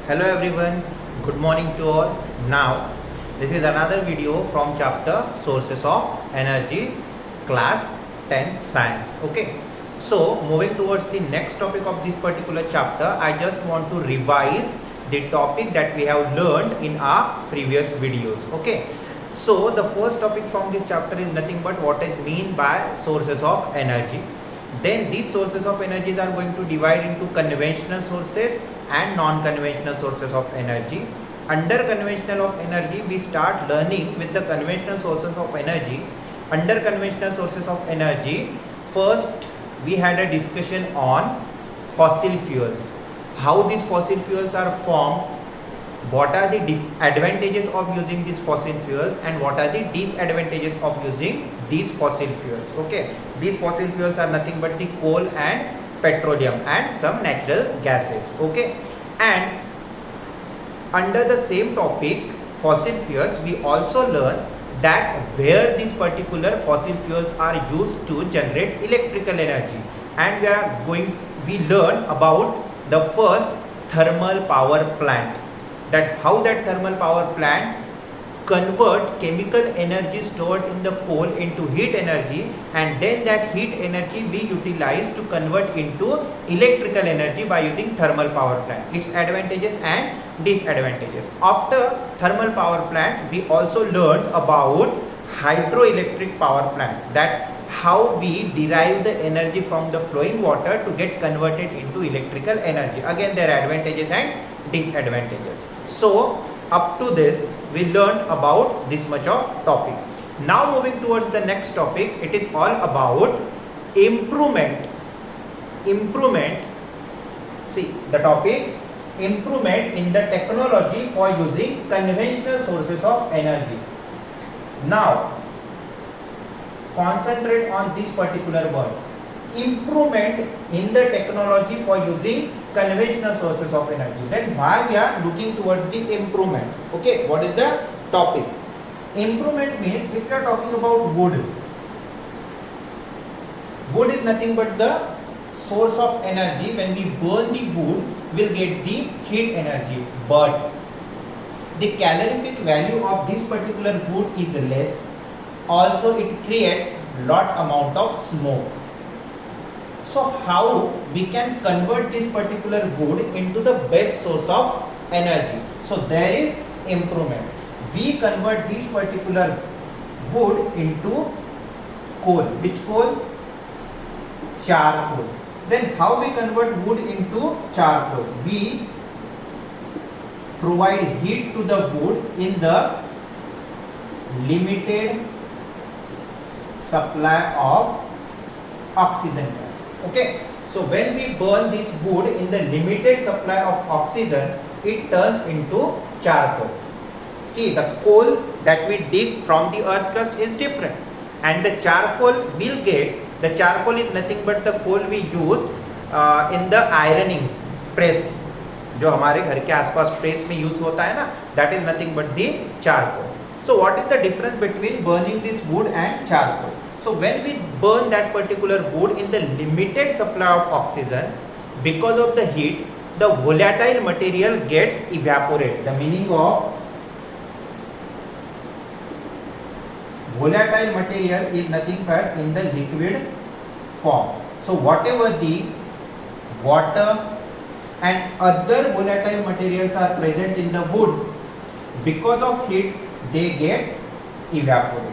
Hello everyone, good morning to all. Now, this is another video from chapter Sources of Energy, class 10 Science. Okay, so moving towards the next topic of this particular chapter, I just want to revise the topic that we have learned in our previous videos. Okay, so the first topic from this chapter is nothing but what is mean by sources of energy. Then these sources of energies are going to divide into conventional sources and non-conventional sources of energy. Under conventional of energy, we start learning with the conventional sources of energy. Under conventional sources of energy, first we had a discussion on fossil fuels. How these fossil fuels are formed, what are the disadvantages of using these fossil fuels, and what are the disadvantages of using these fossil fuels. Okay, these fossil fuels are nothing but the coal and petroleum and some natural gases. Okay, and under the same topic fossil fuels, we also learn that where these particular fossil fuels are used to generate electrical energy, and we learn about the first thermal power plant, that how that thermal power plant convert chemical energy stored in the coal into heat energy, and then that heat energy we utilize to convert into electrical energy by using thermal power plant, its advantages and disadvantages. After thermal power plant, we also learned about hydroelectric power plant, that how we derive the energy from the flowing water to get converted into electrical energy. Again, their advantages and disadvantages. So up to this we learned about this much of topic. Now moving towards the next topic, it is all about improvement. See the topic, improvement in the technology for using conventional sources of energy. Now concentrate on this particular word, improvement in the technology for using conventional sources of energy. Then why we are looking towards the improvement? Okay, what is the topic? Improvement means if you are talking about wood is nothing but the source of energy. When we burn the wood, we'll get the heat energy, but the calorific value of this particular wood is less. Also it creates lot amount of smoke. So how we can convert this particular wood into the best source of energy? So there is improvement. We convert this particular wood into coal. Which coal? Charcoal. Then how we convert wood into charcoal? We provide heat to the wood in the limited supply of oxygen gas. Okay, so when we burn this wood in the limited supply of oxygen, it turns into charcoal. See, the coal that we dig from the earth crust is different, and the charcoal we'll get, the charcoal is nothing but the coal we use in the ironing press, जो हमारे घर के आसपास press में use होता है ना, that is nothing but the charcoal. So what is the difference between burning this wood and charcoal? So when we burn that particular wood in the limited supply of oxygen, because of the heat, the volatile material gets evaporated. The meaning of volatile material is nothing but in the liquid form. So whatever the water and other volatile materials are present in the wood, because of heat they get evaporated.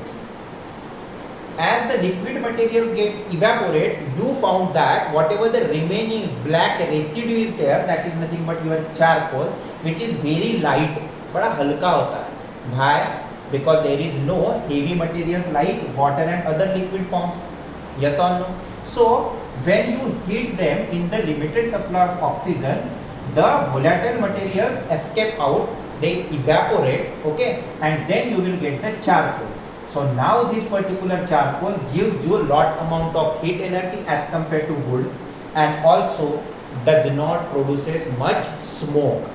As the liquid material get evaporate, you found that whatever the remaining black residue is there, that is nothing but your charcoal, which is very light, बड़ा हल्का होता है. Why? Because there is no heavy materials like water and other liquid forms. Yes or no? So when you heat them in the limited supply of oxygen, the volatile materials escape out, they evaporate, okay, and then you will get the charcoal. So now this particular charcoal gives you a lot amount of heat energy as compared to wood, and also does not produces much smoke.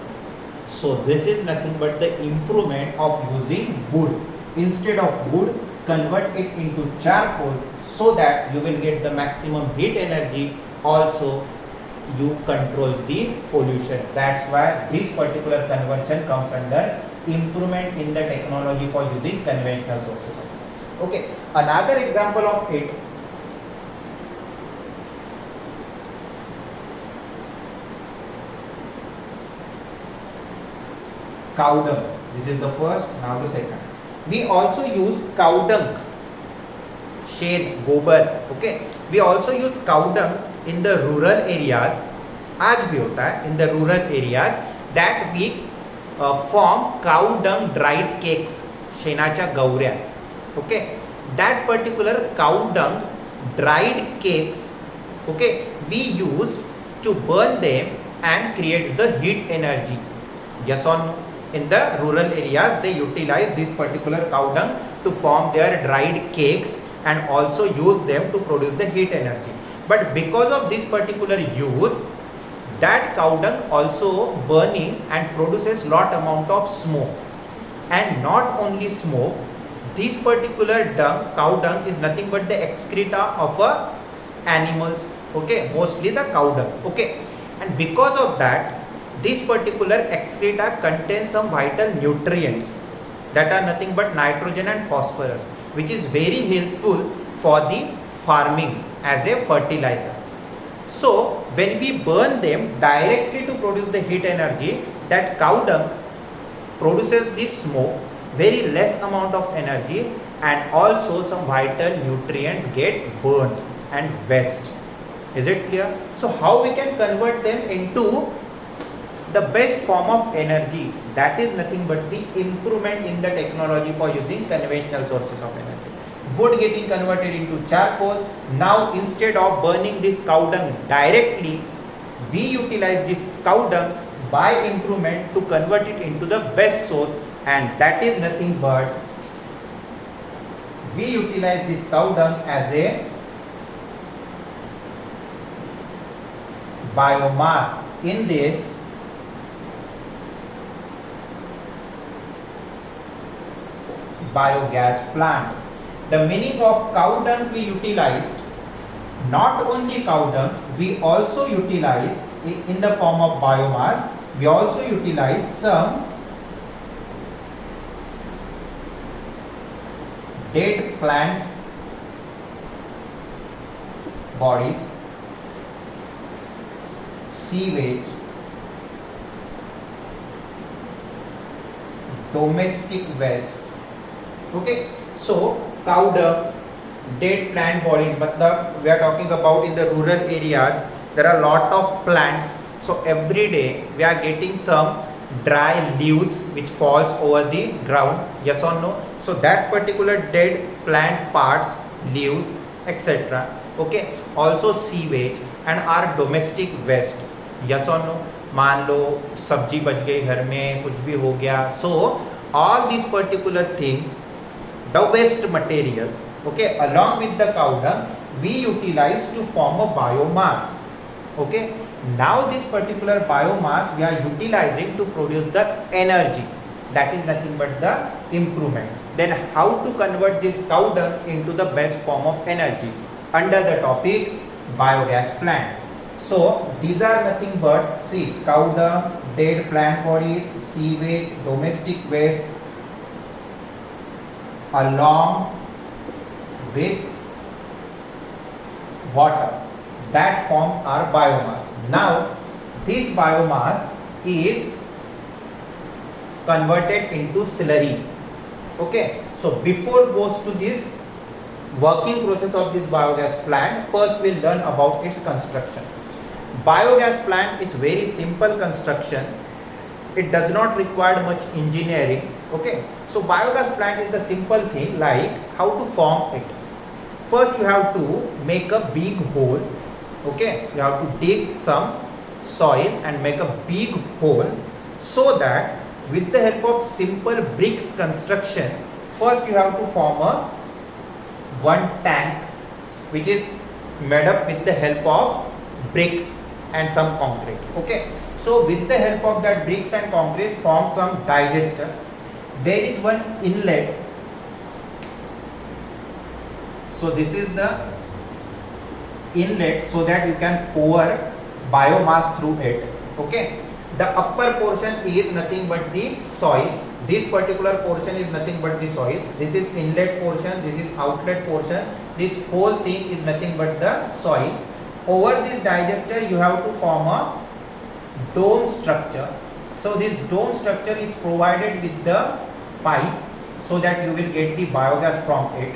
So this is nothing but the improvement of using wood. Instead of wood, convert it into charcoal so that you will get the maximum heat energy. Also you control the pollution. That's why this particular conversion comes under improvement in the technology for using conventional sources of energy. Okay, another example of it, cow dung. This is the first, now the second. We also use cow dung, shade, gobar. Okay, we also use cow dung in the rural areas. आज भी होता है in the rural areas that we form cow dung dried cakes, शेणाच्या Gaurya. Okay, that particular cow dung dried cakes, okay, we use to burn them and create the heat energy. Yes or no? In the rural areas they utilize this particular cow dung to form their dried cakes and also use them to produce the heat energy. But because of this particular use, that cow dung also burning and produces lot amount of smoke. And not only smoke, this particular dung, cow dung, is nothing but the excreta of animals. Okay, mostly the cow dung. Okay, and because of that, this particular excreta contains some vital nutrients that are nothing but nitrogen and phosphorus, which is very helpful for the farming as a fertilizer. So when we burn them directly to produce the heat energy, that cow dung produces this smoke, very less amount of energy, and also some vital nutrients get burned and waste. Is it clear? So how we can convert them into the best form of energy? That is nothing but the improvement in the technology for using conventional sources of energy. Wood getting converted into charcoal. Now instead of burning this cow dung directly, we utilize this cow dung by improvement to convert it into the best source, and that is nothing but we utilize this cow dung as a biomass in this biogas plant. The meaning of cow dung we utilized, not only cow dung, we also utilize in the form of biomass, we also utilize some dead plant bodies, sewage, domestic waste. Okay, so cow dung, dead plant bodies, matlab we are talking about in the rural areas there are lot of plants, so every day we are getting some dry leaves which falls over the ground. Yes or no? So that particular dead plant parts, leaves, etc. Okay, also sewage and our domestic waste. Yes or no? मान लो सब्जी बच गई घर में, कुछ भी हो गया, so all these particular things, the waste material, okay, along with the cow dung, we utilize to form a biomass. Okay, now this particular biomass we are utilizing to produce the energy. That is nothing but the improvement. Then how to convert this cow dung into the best form of energy under the topic biogas plant. So these are nothing but, see, cow dung, dead plant bodies, sewage, domestic waste, along with water, that forms our biomass. Now this biomass is converted into slurry. Okay, so before goes to this working process of this biogas plant, first we'll learn about its construction. Biogas plant is very simple construction. It does not require much engineering. Okay, so biogas plant is the simple thing, like how to form it. First you have to make a big hole. Okay, you have to dig some soil and make a big hole, so that with the help of simple bricks construction, first you have to form a one tank which is made up with the help of bricks and some concrete. Okay, so with the help of that bricks and concrete form some digester. There is one inlet, so this is the inlet, so that you can pour biomass through it. Okay, the upper portion is nothing but the soil. This particular portion is nothing but the soil. This is inlet portion, this is outlet portion. This whole thing is nothing but the soil. Over this digester you have to form a dome structure. So this dome structure is provided with the pipe so that you will get the biogas from it.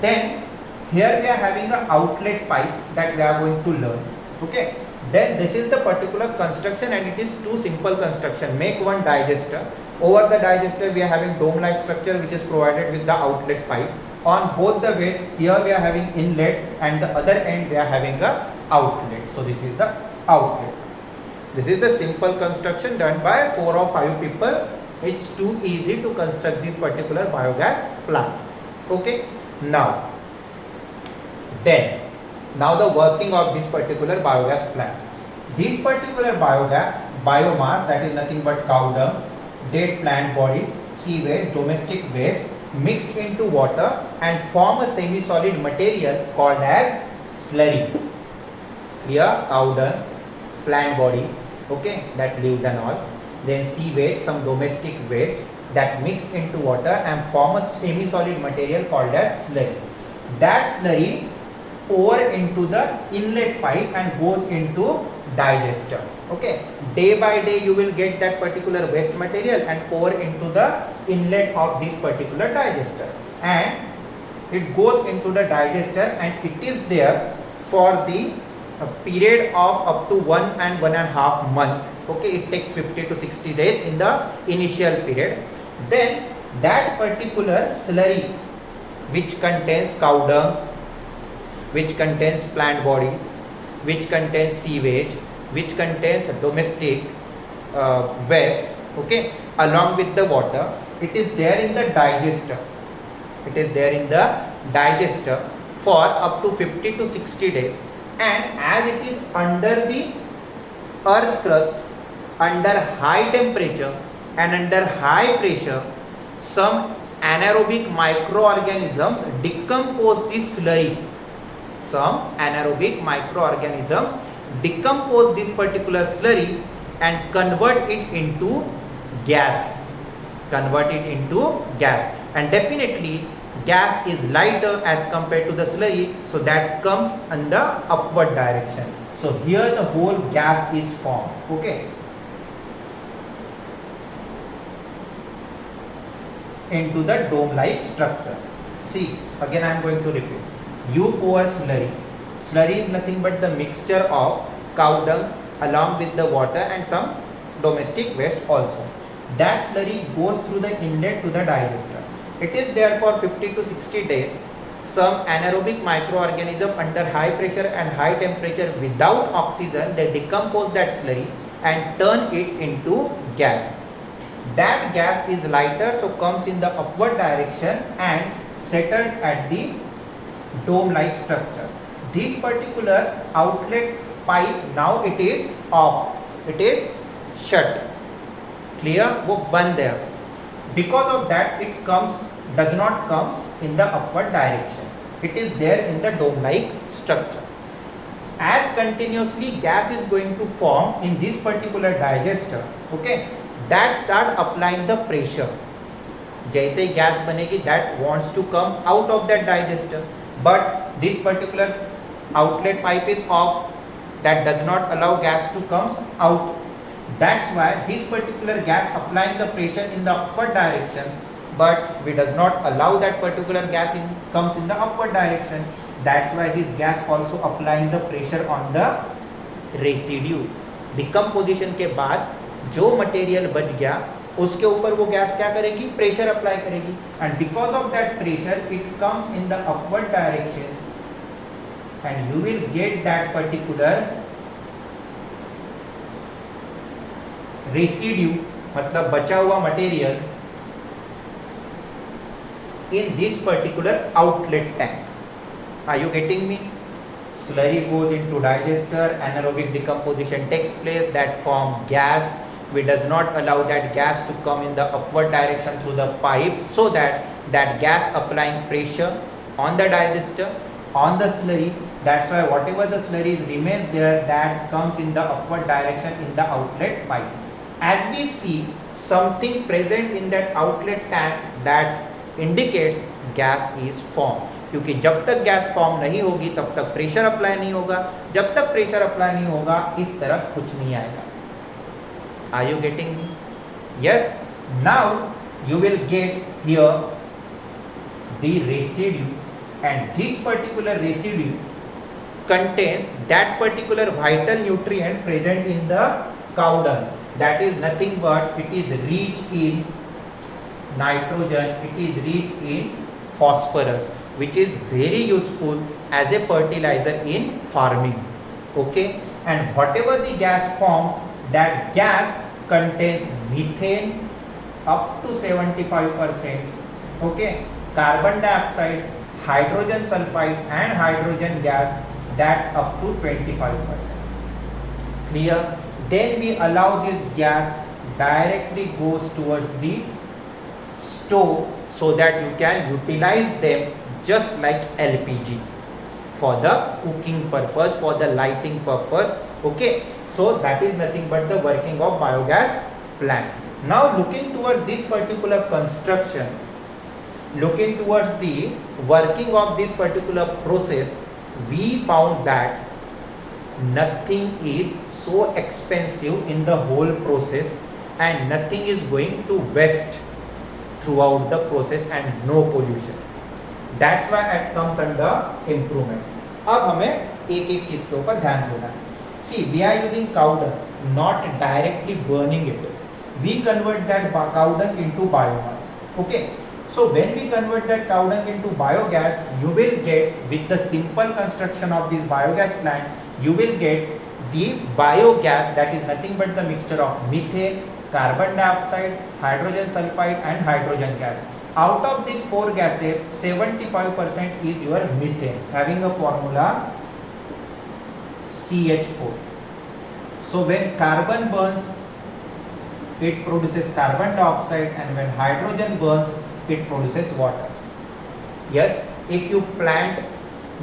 Then here we are having an outlet pipe that we are going to learn. Okay, then this is the particular construction, and it is too simple construction. Make one digester. Over the digester we are having dome like structure which is provided with the outlet pipe. On both the ways, here we are having inlet and the other end we are having a outlet. So this is the outlet. This is the simple construction done by 4 or 5 people. It's too easy to construct this particular biogas plant. Okay, now the working of this particular biogas plant. This particular biomass, that is nothing but cow dung, dead plant bodies, sea waste, domestic waste, mixed into water and form a semi-solid material called as slurry. Clear? Cow dung, plant bodies, okay, that leaves and all. Then sea waste, some domestic waste that mix into water and form a semi-solid material called as slurry. That slurry pour into the inlet pipe and goes into digester. Okay, day by day you will get that particular waste material and pour into the inlet of this particular digester, and it goes into the digester, and it is there for the period of up to 1 and 1.5 months. Okay, it takes 50 to 60 days in the initial period. Then that particular slurry, which contains cow dung, which contains plant bodies, which contains sewage, which contains domestic waste, okay, along with the water, it is there in the digester. It is there in the digester for up to 50 to 60 days, and as it is under the earth crust, under high temperature and under high pressure, some anaerobic microorganisms decompose this slurry. Some anaerobic microorganisms decompose this particular slurry and convert it into gas. And definitely gas is lighter as compared to the slurry, so that comes in the upward direction. So here the whole gas is formed. Okay, into the dome like structure. See, again I am going to repeat. You pour slurry. Slurry is nothing but the mixture of cow dung along with the water and some domestic waste also. That slurry goes through the inlet to the digester. It is there for 50 to 60 days. Some anaerobic microorganism under high pressure and high temperature without oxygen, they decompose that slurry and turn it into gas. That gas is lighter, so comes in the upward direction and settles at the dome-like structure. This particular outlet pipe, now it is off. It is shut. Clear? वो बंद है. Because of that, it does not comes in the upward direction. It is there in the dome-like structure. As continuously gas is going to form in this particular digester, okay, that start applying the pressure. जैसे gas बनेगी, that wants to come out of that digester, but this particular outlet pipe is off. That does not allow gas to come out. That's why this particular gas applying the pressure in the upward direction, but we does not allow that particular gas comes in the upward direction. That's why this gas also applying the pressure on the residue. Decomposition के बाद जो material बच गया उसके ऊपर वो gas क्या करेगी? प्रेशर अप्लाई करेगी, and because of that pressure it comes in the upward direction and you will get that particular residue, मतलब बचा हुआ material in this particular outlet tank. Are you getting me? Slurry goes into digester, anaerobic decomposition takes place, that form gas. We does not allow that gas to come in the upward direction through the pipe, so that gas applying pressure on the digester, on the slurry, That's why whatever the slurry remains there, that comes in the upward direction in the outlet pipe. As we see something present in that outlet tank, that indicates gas is formed. क्योंकि जब तक gas form नहीं होगी तब तक pressure apply नहीं होगा, जब तक प्रेशर अप्लाई नहीं होगा इस तरफ कुछ नहीं आएगा. Are you getting me? Yes. Now you will get here the residue, and this particular residue contains that particular vital nutrient present in the cow dung. That is nothing but it is rich in nitrogen, it is rich in phosphorus, which is very useful as a fertilizer in farming. Okay, and whatever the gas forms, that gas contains methane up to 75%, okay, carbon dioxide, hydrogen sulfide and hydrogen gas, that up to 25%. Clear? Then we allow this gas directly goes towards the stove so that you can utilize them just like LPG for the cooking purpose, for the lighting purpose. Okay, so that is nothing but the working of biogas plant. Now looking towards this particular construction, looking towards the working of this particular process, we found that nothing is so expensive in the whole process and nothing is going to waste throughout the process and no pollution. That's why it comes under improvement. अब हमें एक एक चीज के ऊपर ध्यान देना है. See, we are using cow dung, not directly burning it. We convert that cow dung into biomass. Okay. So when we convert that cow dung into biogas, you will get, with the simple construction of this biogas plant, you will get the biogas, that is nothing but the mixture of methane, carbon dioxide, hydrogen sulfide and hydrogen gas. Out of these four gases, 75% is your methane, having a formula CH4. So when carbon burns, it produces carbon dioxide, and when hydrogen burns, it produces water. Yes, if you plant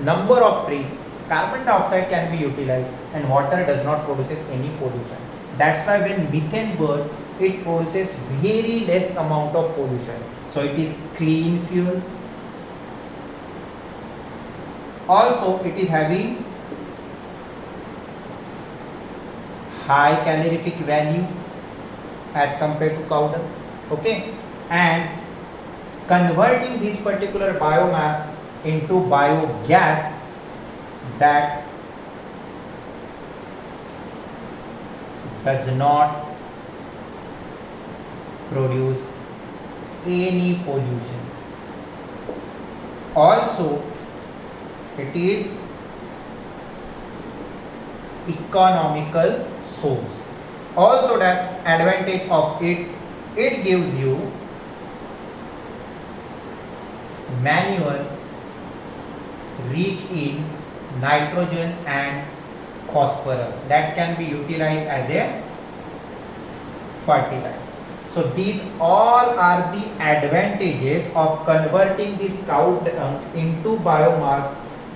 number of trees, carbon dioxide can be utilized and water does not produce any pollution. That's why when methane burns, it produces very less amount of pollution. So it is clean fuel. Also it is having high calorific value as compared to cow dung. Okay, and converting this particular biomass into biogas, that does not produce any pollution. Also, it is economical source. Also, that advantage of it, it gives you manure rich in nitrogen and phosphorus that can be utilized as a fertilizer. So these all are the advantages of converting this cow dung into biomass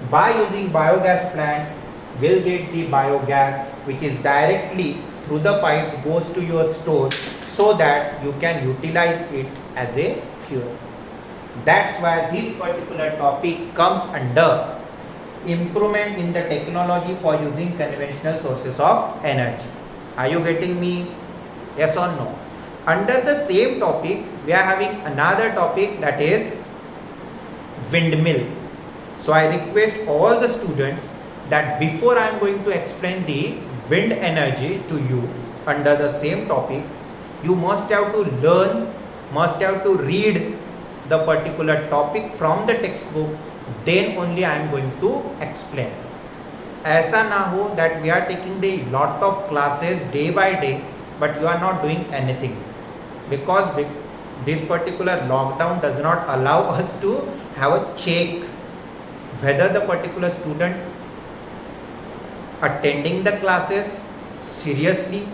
by using biogas plant. Will get the biogas which is directly through the pipe goes to your store so that you can utilize it as a fuel. That's why this particular topic comes under improvement in the technology for using conventional sources of energy. Are you getting me? Yes or no? Under the same topic, we are having another topic, that is windmill. So I request all the students that before I am going to explain the wind energy to you under the same topic, you must have to learn, must have to read the particular topic from the textbook, then only I am going to explain. ऐसा ना हो that we are taking the lot of classes day by day but you are not doing anything, because this particular lockdown does not allow us to have a check whether the particular student attending the classes seriously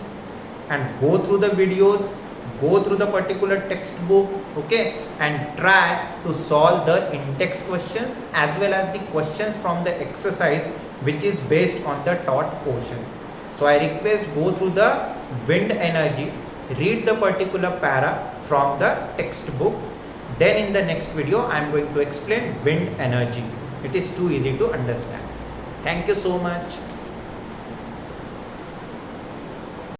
and go through the videos go through the particular textbook, okay, and try to solve the in-text questions as well as the questions from the exercise which is based on the taught portion. So I request go through the wind energy, read the particular para from the textbook. Then in the next video I am going to explain wind energy. It is too easy to understand. Thank you so much.